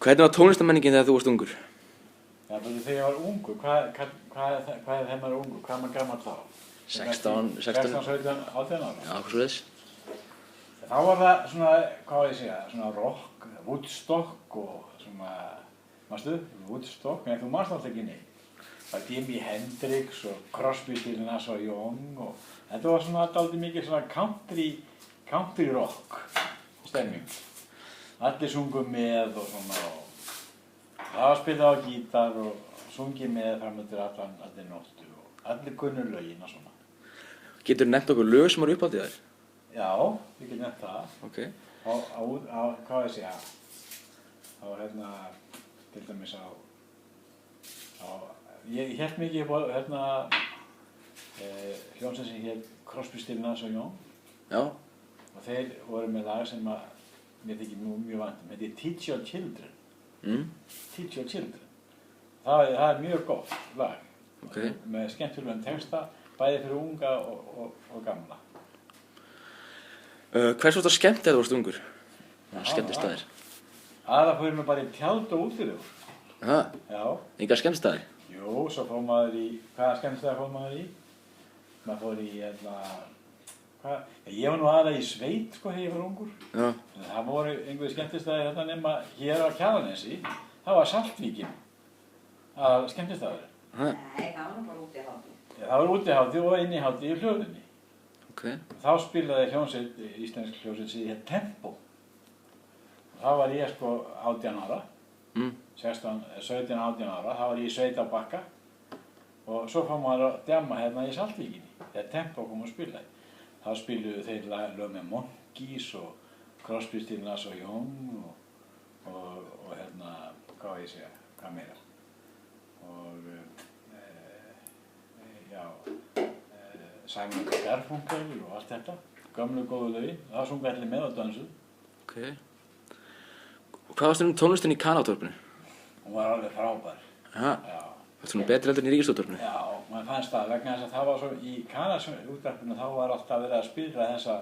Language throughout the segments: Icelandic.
Hvernig var tónlistarmenningin þegar þú varst ungur? Já, þegar ég var ungur, hvað er þegar maður er ungur? Hvað er maður gamall þá? 16, 17, 18 ára? Já, hvað svo þess? Þá var það svona, hvað ég segja, svona rock, Woodstock og svona, manstu, Woodstock, en þú manst alltaf ekki neitt. Það var Jimi Hendrix og Crosby, Stills Nash & Young og þetta var svona dálítið mikið svona country rock stemming. Allir sungu með og svona og það var spilað á gítar og sungið með framöndir allir nóttu og allir kunnu lögin og svona. Geturðu nefnt okkur lög sem eru uppáldið þér? Já, ég get nefnt það. Ok. Hvað ég segja? Á hérna, til dæmis ég hélt mikið upp á hljómsveit sem hét Crosby, Stills Nash & Young. Já. Og þeir voru með lag sem mér þykir mjög vænt um. Þetta er Teach Your Children. Teach Your Children. Það er mjög gott lag. Ok. Með skemmtilegan texta, bæði fyrir unga og gamla. Hvers var þetta skemmt þegar þú varst ungur? Skemmtistaðir. Það fórum við bara í tjald og útilegur. Já. Engar skemmtistaðir? Jú, svo fór maður í, hvaða skemmtistaðir fór maður í? Maður fór í, ég var nú aðra í sveit, sko, þegar ég var ungur. Já. Það voru einhverjir skemmtistaðir þetta nema hér á Kjalarnesi, það var Saltvíkin að skemmtistaðir. Nei, það var nú bara útihátíð. Það var útihátíð og innihátíð í Hlöðunni. Ok. Þá spilaði hljómsveit, íslensk hljómsveit sem hét Tempo. Þá var ég sko 18 ára, 17, 18 ára, þá var ég í sveit á Bakka og svo fór maður að djamma hérna í Saltvíkinni þegar Tempo kom að spila. Þá spiluðu þeir lög með Monkees og Crosby, Stills Nash & Young og hérna, hvað ég segja, hvað meira. Og Simon & Garfunkel og allt þetta, gömlu góðu lögin, það sungu allir með á dansu. Ok. Og hvað varst tónlistin í Kanarútvarpinu? Hún var alveg frábær. Já. Já. Varstu nú betri heldur en í Ríkisútvarpinu? Já, maður fannst það vegna þess að það var svo, í Kanarútvarpinu þá var alltaf verið að spila þessa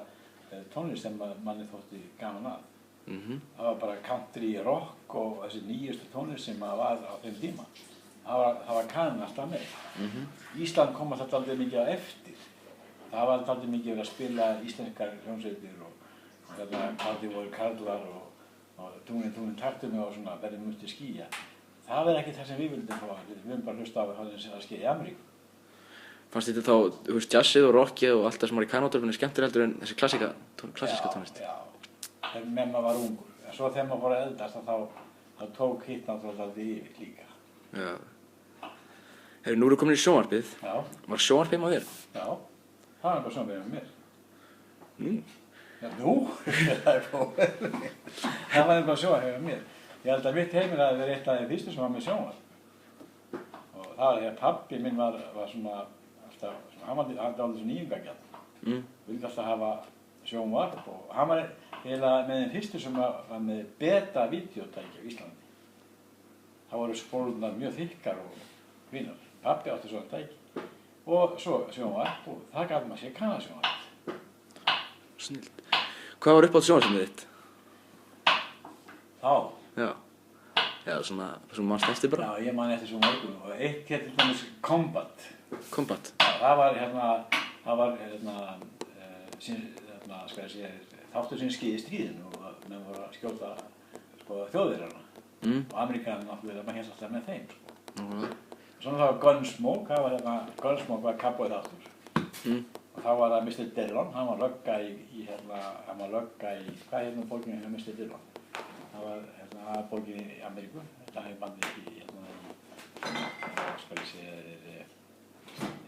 tónlist sem manni þótti gaman að. Það var bara country rock og þessi nýjustu tónlist sem var á þeim tíma. Það var Kanan alltaf með. Ísland kom alltaf dálítið mikið á eftir. Það var dálítið mikið verið að spila íslenskar hljómsveitir og þarna Kaldi voru karlar og Tungin taktum og svona verið mútið skýja. Það var ekki það sem við vildum fá. Við vildum bara hlusta á það sem það skeið í Ameríku. Fannst þetta þá, þú veist, jazzið og rockið og allt það sem var í Kanarútvarpinu skemmtilega heldur en þessi klassíska tónlist? Já. Þegar maður var ungur. En svo þegar maður fór að eldast þá tók hitt náttúrulega yfir líka. Já. Herru, nú erum við komin í sjónvarpið. Já. Var sjónvarpið með þér? Já. Það var bara sjónvarpið með mér. Já, nú? Það er góð. Það var bara sjónvarpið með mér. Ég held að mitt heimil hafi verið eitt af þeim fyrstu sem var með sjónvarp. Og það var því að pabbi minn var svona alltaf, hann var aldrei svo nýjungagjald. Vildi alltaf hafa sjónvarp og hann var eiginlega með þeim fyrstu sem var með beta-vídeótæki á Íslandi. Það voru spólurnar mjög þykkar og fínar. Pabbi átti svona tæki og svo sjónvarp og það gaf maður sér kanasjónvarp. Snillt. Hvað var uppáhalds sjónvarpið þitt? Þá? Já. Já, svona mannst eftir bara? Já, ég man eftir svo mörgum og eitt hér til dæmis Combat. Combat? Já, það var skal ég segja, þáttur sem skeið í stríðinu og menn voru að skjóta sko, Þjóðverjana. Og Ameríkanar náttúrulega, maður hérst alltaf með þeim, sko. Svona það var Gunsmoke, Gunsmoke var cowboy þáttur. Og þá var það Mr. Dillon, hann var lögga í hvað hérna borginni hjá Mr. Dillon? Það var borginni í Ameríku, þetta hefði bandið í skal ég segja,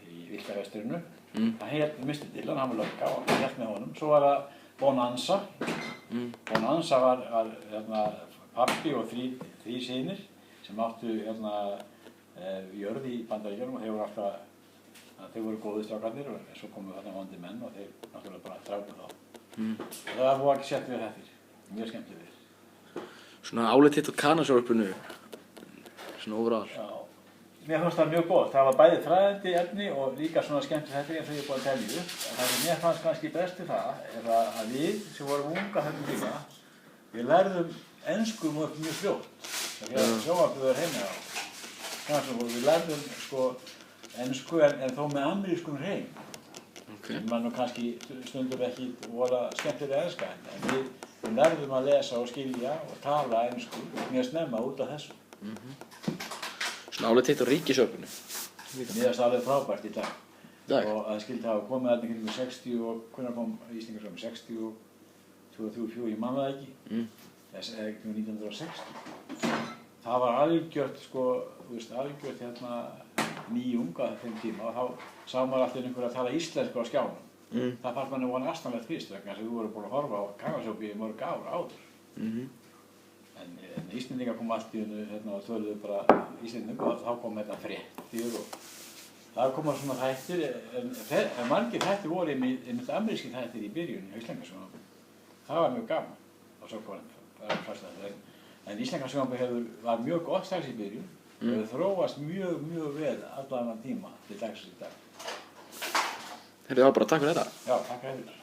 í Vilda Vestrinu. Það hétt Mr. Dillon, hann var lögga og hann hélt með honum. Svo var það Bonanza. Bonanza var pabbi og þrír synir sem áttu jörð í Bandaríkjunum og þeir voru góðir strákarnir og svo komu þarna vondir menn og þeir náttúrulega bara drápu þá. Og það var ekki sett við þettir, mjög skemmtilegir. Svona álit þitt á Kanasjónvarpinu, svona overall? Já, mér fannst það mjög gott. Það var bæði fræðandi efni og líka svona skemmtileg þettir eins og ég er búinn að telja upp. En það sem mér fannst kannski best við það er að við sem vorum unga þarna líka, við lærðum ensku mjög fljótt. Sjónvarpið heima á Knattspyrnu og við lærðum sko ensku en þó með amerískum hreim. Sem var nú kannski stundur ekki voða skemmtilega enska en við lærðum að lesa og skilja og tala ensku mjög snemma út af þessu. Svona alveg tengt á Ríkisútvarpinu. Mér finnst alveg frábært í dag. Og það skildi hafa komið þarna kringum 60 og hvernig kom Íslendingasöfum 60 og 2004, ég man það ekki. Þess eða 1960. Það var algjört sko, þú veist, algjört nýjung á þeim tíma og þá sá maður alltaf einhver að tala íslensku á skjánum. Það fannst manni voru astanlegt fyrst vegna þess að við vorum búin að horfa á Kanadasjónvarpið í mörg ár áður. En Íslendingar kom allt í hennu og töluðu bara Íslendingu og þá kom þetta fréttir og það koma svona þættir, en margir þættir voru einmitt ameríski þættir í byrjun í Íslendingasjónvarpinu. Það var mjög gaman á svo konum. En Íslendingasjónvarpið var mjög gott strax í byrjun og hefur þróast mjög vel allan tíma til dagsins í dag. Heyrðu, það var bara takk fyrir þetta. Já, takk fyrir.